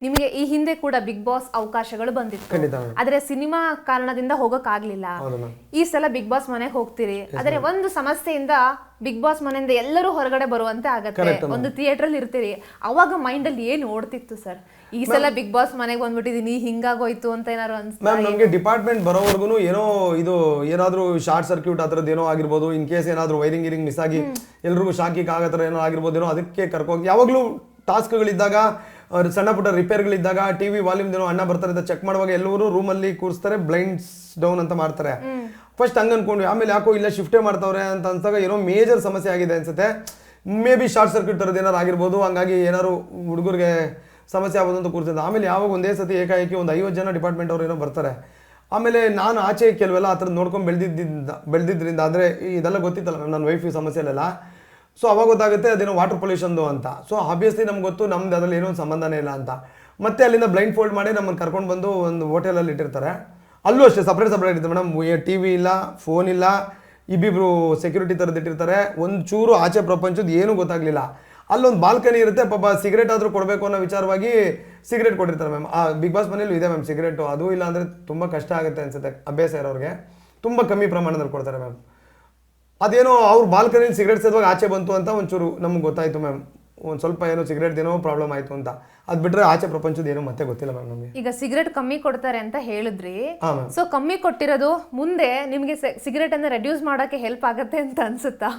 ನಿಮಗೆ ಈ ಹಿಂದೆ ಕೂಡ ಬಿಗ್ ಬಾಸ್ ಅವಕಾಶಗಳು ಬಂದಿತ್ತು. ಖಂಡಿತ. ಆದ್ರೆ ಸಿನಿಮಾ ಕಾರಣದಿಂದ ಹೋಗಕ್ಕಾಗ್ಲಿಲ್ಲ. ಈ ಸಲ ಬಿಗ್ ಬಾಸ್ ಮನೆಗೆ ಹೋಗ್ತೀರಿ. ಆದ್ರೆ ಒಂದು ಸಮಸ್ಯೆಯಿಂದ ಬಿಗ್ ಬಾಸ್ ಮನೆಯಿಂದ ಎಲ್ಲರೂ ಹೊರಗಡೆ ಬರುವಂತೆ ಆಗತ್ತೆ. ಒಂದು ಥಿಯೇಟರ್ ಅಲ್ಲಿ ಇರ್ತೀರಿ, ಅವಾಗ ಮೈಂಡ್ ಅಲ್ಲಿ ಏನ್ ಓಡ್ತಿತ್ತು ಸರ್? ಈ ಸಲ ಬಿಗ್ ಬಾಸ್ ಮನೆಗೆ ಬಂದ್ಬಿಟ್ಟಿದೀನಿ, ಹಿಂಗಾಗೋಯ್ತು ಅಂತ ಏನಾದ್ರು ಅನ್ಸ್ತಾ? ಮ್ಯಾಮ್, ನಮಗೆ ಡಿಪಾರ್ಟ್ಮೆಂಟ್ ಬರೋವರೆಗೂ ಏನೋ ಇದು ಏನಾದ್ರು ಶಾರ್ಟ್ ಸರ್ಕ್ಯೂಟ್ ಆ ಥರದ್ದು ಏನೋ ಆಗಿರ್ಬೋದು. ಇನ್ ಕೇಸ್ ಏನಾದ್ರು ವೈರಿಂಗ್ ಗಿರಿಂಗ್ ಮಿಸ್ ಆಗಿ ಎಲ್ರಿಗೂ ಶಾಕಿಗೆ ಆಗೋ ಥರ ಏನೋ ಆಗಿರ್ಬೋದು, ಏನೋ ಅದಕ್ಕೆ ಕರ್ಕೋಗಿ ಯಾವಾಗಲೂ ಟಾಸ್ಕ್ಗಳಿದ್ದಾಗ, ಸಣ್ಣ ಪುಟ್ಟ ರಿಪೇರ್ಗಳಿದ್ದಾಗ, ಟಿವಿ ವಾಲ್ಯೂಮ್ ಏನೋ ಅಣ್ಣ ಬರ್ತಾರೆ ಅಂತ ಚೆಕ್ ಮಾಡುವಾಗ ಎಲ್ಲರೂ ರೂಮಲ್ಲಿ ಕೂರಿಸ್ತಾರೆ, ಬ್ಲೈಂಡ್ಸ್ ಡೌನ್ ಅಂತ ಮಾಡ್ತಾರೆ. ಫಸ್ಟ್ ಹಂಗೆ ಅನ್ಕೊಂಡ್ವಿ, ಆಮೇಲೆ ಯಾಕೋ ಇಲ್ಲ ಶಿಫ್ಟೇ ಮಾಡ್ತಾವ್ರೆ ಅಂತ ಅನ್ಸಾಗ ಏನೋ ಮೇಜರ್ ಸಮಸ್ಯೆ ಆಗಿದೆ ಅನ್ಸುತ್ತೆ. ಮೇ ಬಿ ಶಾರ್ಟ್ ಸರ್ಕ್ಯೂಟ್ ಥರದ್ದು ಏನಾರು ಆಗಿರ್ಬೋದು. ಹಂಗಾಗಿ ಏನಾರು ಹುಡುಗರಿಗೆ ಸಮಸ್ಯೆ ಆಗೋದು ಅಂತ ಕೂರ್ತಿದ್ದೆ. ಆಮೇಲೆ ಯಾವಾಗ ಒಂದೇ ಸತಿ ಏಕಾಏಕಿ ಒಂದು 50 ಜನ ಡಿಪಾರ್ಟ್ಮೆಂಟ್ ಅವ್ರು ಏನೋ ಬರ್ತಾರೆ. ಆಮೇಲೆ ನಾನು ಆಚೆ ಕೆಲವೆಲ್ಲ ಆ ಥರದ್ದು ನೋಡ್ಕೊಂಡು ಬೆಳೆದಿದ್ದರಿಂದ ಅಂದರೆ ಇದೆಲ್ಲ ಗೊತ್ತಿತ್ತಲ್ಲ ನನ್ನ ವೈಫ್ ಸಮಸ್ಯೆಲೆಲ್ಲ. ಸೊ ಅವಾಗ ಗೊತ್ತಾಗುತ್ತೆ ಅದೇನೋ ವಾಟರ್ ಪೊಲ್ಯೂಷನ್ದು ಅಂತ. ಸೊ ಆಬ್ವಿಯಸ್ಲಿ ನಮ್ಗೆ ಗೊತ್ತು ನಮ್ದು ಅದರಲ್ಲಿ ಏನೋ ಸಂಬಂಧನೇ ಇಲ್ಲ ಅಂತ. ಮತ್ತೆ ಅಲ್ಲಿಂದ ಬ್ಲೈಂಡ್ ಫೋಲ್ಡ್ ಮಾಡಿ ನಮ್ಮನ್ನು ಕರ್ಕೊಂಡು ಬಂದು ಒಂದು ಹೋಟೆಲಲ್ಲಿ ಇಟ್ಟಿರ್ತಾರೆ. ಅಲ್ಲೂ ಅಷ್ಟೇ ಸಪ್ರೇಟ್ ಇರುತ್ತೆ ಮೇಡಮ್. ಟಿ.ವಿ ಇಲ್ಲ, ಫೋನ್ ಇಲ್ಲ, ಇಬ್ಬಿಬ್ರು ಸೆಕ್ಯೂರಿಟಿ ಥರದ್ದು ಇಟ್ಟಿರ್ತಾರೆ. ಒಂದು ಚೂರು ಆಚೆ ಪ್ರಪಂಚದ ಏನೂ ಗೊತ್ತಾಗಲಿಲ್ಲ. ಅಲ್ಲೊಂದು ಬಾಲ್ಕನಿ ಇರುತ್ತೆ, ಪಾಪ ಸಿಗರೇಟ್ ಆದರೂ ಕೊಡಬೇಕು ಅನ್ನೋ ವಿಚಾರವಾಗಿ ಸಿಗರೇಟ್ ಕೊಟ್ಟಿರ್ತಾರೆ ಮ್ಯಾಮ್. ಆ ಬಿಗ್ ಬಾಸ್ ಮನೇಲೂ ಇದೆ ಮ್ಯಾಮ್ ಸಿಗರೇಟು. ಅದು ಇಲ್ಲ ಅಂದರೆ ತುಂಬ ಕಷ್ಟ ಆಗುತ್ತೆ ಅನ್ಸುತ್ತೆ. ಅಭ್ಯಾಸ ಇರೋರಿಗೆ ತುಂಬ ಕಮ್ಮಿ ಪ್ರಮಾಣದಲ್ಲಿ ಕೊಡ್ತಾರೆ ಮ್ಯಾಮ್. ಅದೇನೋ ಅವ್ರ ಬಾಲ್ಕನಿಲಿ ಸಿಗರೇಟ್ ಸೇದುವಾಗ ಆಚೆ ಬಂತು ಅಂತ ಒಂಚೂರು ನಮ್ಗೆ ಗೊತ್ತಾಯಿತು ಮ್ಯಾಮ್. ಒಂದು ಸ್ವಲ್ಪ ಏನೋ ಸಿಗರೇಟ್ ಏನೋ ಪ್ರಾಬ್ಲಮ್ ಆಯಿತು ಅಂತ. ಅದು ಬಿಟ್ಟರೆ ಆಚೆ ಪ್ರಪಂಚದ ಏನೋ ಮತ್ತೆ ಗೊತ್ತಿಲ್ಲ ಮ್ಯಾಮ್ ನಮಗೆ. ಈಗ ಸಿಗರೇಟ್ ಕಮ್ಮಿ ಕೊಡ್ತಾರೆ ಅಂತ ಹೇಳಿದ್ರಿ. ಸೊ ಕಮ್ಮಿ ಕೊಟ್ಟಿರೋದು ಮುಂದೆ ನಿಮಗೆ ಸಿಗರೇಟ್ ಅನ್ನ ರೆಡ್ಯೂಸ್ ಮಾಡೋಕ್ಕೆ ಹೆಲ್ಪ್ ಆಗುತ್ತೆ ಅಂತ ಅನ್ಸುತ್ತಾ?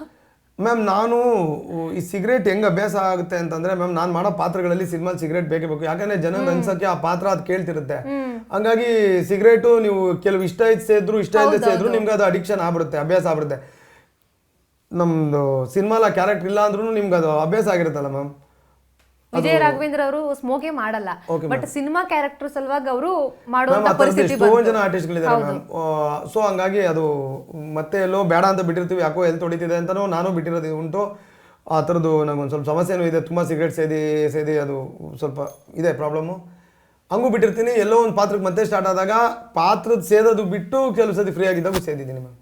ಮ್ಯಾಮ್, ನಾನು ಈ ಸಿಗರೇಟ್ ಹೆಂಗೆ ಅಭ್ಯಾಸ ಆಗುತ್ತೆ ಅಂತಂದರೆ ಮ್ಯಾಮ್, ನಾನು ಮಾಡೋ ಪಾತ್ರಗಳಲ್ಲಿ ಸಿನಿಮಾ ಸಿಗರೇಟ್ ಬೇಕೇ ಬೇಕು. ಯಾಕಂದರೆ ಜನರಿಗೆ ಅನ್ಸೋಕ್ಕೆ ಆ ಪಾತ್ರ ಅದು ಕೇಳ್ತಿರುತ್ತೆ. ಹಂಗಾಗಿ ಸಿಗರೇಟು ನೀವು ಕೆಲವು ಇಷ್ಟ ಇಲ್ಲದೆ ಸೇದ್ರು ನಿಮ್ಗೆ ಅದು ಅಡಿಕ್ಷನ್ ಆಗ್ಬಿಡುತ್ತೆ, ಅಭ್ಯಾಸ ಆಗ್ಬಿಡುತ್ತೆ. ನಮ್ದು ಸಿನಿಮಾಲ ಕ್ಯಾರೆಕ್ಟರ್ ಇಲ್ಲ ಅಂದ್ರೂ ನಿಮ್ಗೆ ಅದು ಅಭ್ಯಾಸ ಆಗಿರುತ್ತಲ್ಲ ಮ್ಯಾಮ್. ವಿಜಯ ರಾಘವೇಂದ್ರ ಅವರು ಸ್ಮೋಕೇ ಮಾಡಲ್ಲ, ಬಟ್ ಸಿನಿಮಾ ಕ್ಯಾರೆಕ್ಟರ್ ಸಲುವಾಗಿ ಅವರು ಮಾಡುವಂತ ಪರಿಸ್ಥಿತಿ ಎಷ್ಟೋ ಜನ ಆರ್ಟಿಸ್ಟ್ಗಳಿದ್ದಾರೆ ಮ್ಯಾಮ್. ಸೊ ಹಂಗಾಗಿ ಅದು ಮತ್ತೆ ಎಲ್ಲೋ ಬೇಡ ಅಂತ ಬಿಟ್ಟಿರ್ತೀವಿ, ಯಾಕೋ ಹೆಲ್ತ್ ಹೊಡಿತಿದೆ ಅಂತಲೂ ನಾನು ಬಿಟ್ಟಿರೋದು ಉಂಟು. ಆ ಥರದ್ದು ನಂಗೊಂದು ಸ್ವಲ್ಪ ಸಮಸ್ಯೆನೂ ಇದೆ. ತುಂಬ ಸಿಗರೇಟ್ ಸೇದಿ ಅದು ಸ್ವಲ್ಪ ಇದೆ ಪ್ರಾಬ್ಲಮ್ಮು. ಹಂಗೂ ಬಿಟ್ಟಿರ್ತೀನಿ. ಎಲ್ಲೋ ಒಂದು ಪಾತ್ರಕ್ಕೆ ಮತ್ತೆ ಸ್ಟಾರ್ಟ್ ಆದಾಗ ಪಾತ್ರದ ಸೇದೋದು ಬಿಟ್ಟು ಕೆಲವು ಸತಿ ಫ್ರೀ ಆಗಿದ್ದಾಗ ಸೇದಿದ್ದೀನಿ ಮ್ಯಾಮ್.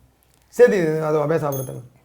ಅದು ಅಭ್ಯಾಸ ಆಗ್ಬಿಡುತ್ತೆ ಮ್ಯಾಮ್.